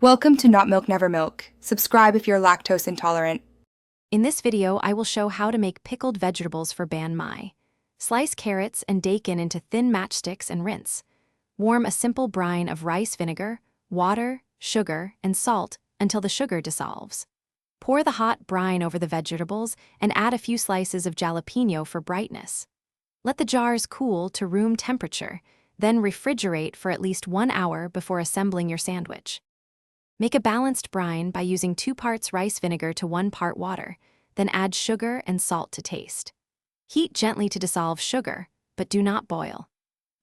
Welcome to Not Milk Never Milk. Subscribe if you're lactose intolerant. In this video, I will show how to make pickled vegetables for Banh Mi. Slice carrots and daikon into thin matchsticks and rinse. Warm a simple brine of rice vinegar, water, sugar, and salt until the sugar dissolves. Pour the hot brine over the vegetables and add a few slices of jalapeno for brightness. Let the jars cool to room temperature, then refrigerate for at least 1 hour before assembling your sandwich. Make a balanced brine by using 2 parts rice vinegar to 1 part water, then add sugar and salt to taste. Heat gently to dissolve sugar, but do not boil.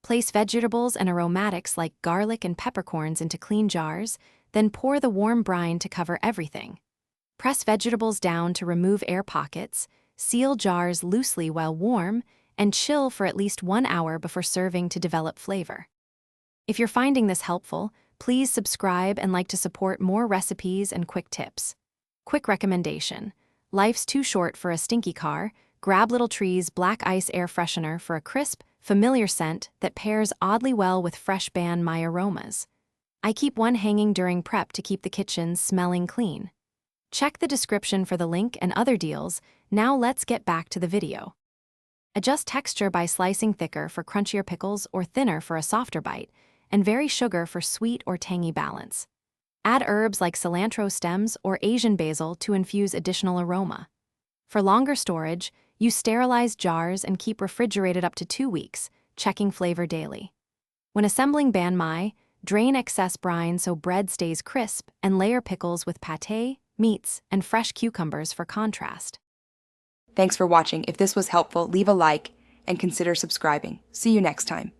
Place vegetables and aromatics like garlic and peppercorns into clean jars, then pour the warm brine to cover everything. Press vegetables down to remove air pockets, seal jars loosely while warm, and chill for at least 1 hour before serving to develop flavor. If you're finding this helpful, please subscribe and like to support more recipes and quick tips. Quick recommendation: life's too short for a stinky car. Grab Little Tree's Black Ice Air Freshener for a crisp, familiar scent that pairs oddly well with fresh Banh Mi aromas. I keep one hanging during prep to keep the kitchen smelling clean. Check the description for the link and other deals. Now let's get back to the video. Adjust texture by slicing thicker for crunchier pickles or thinner for a softer bite, and vary sugar for sweet or tangy balance. Add herbs like cilantro stems or Asian basil to infuse additional aroma. For longer storage, use sterilized jars and keep refrigerated up to 2 weeks, checking flavor daily. When assembling Banh Mi, drain excess brine so bread stays crisp and layer pickles with pâté, meats, and fresh cucumbers for contrast. Thanks for watching. If this was helpful, leave a like and consider subscribing. See you next time.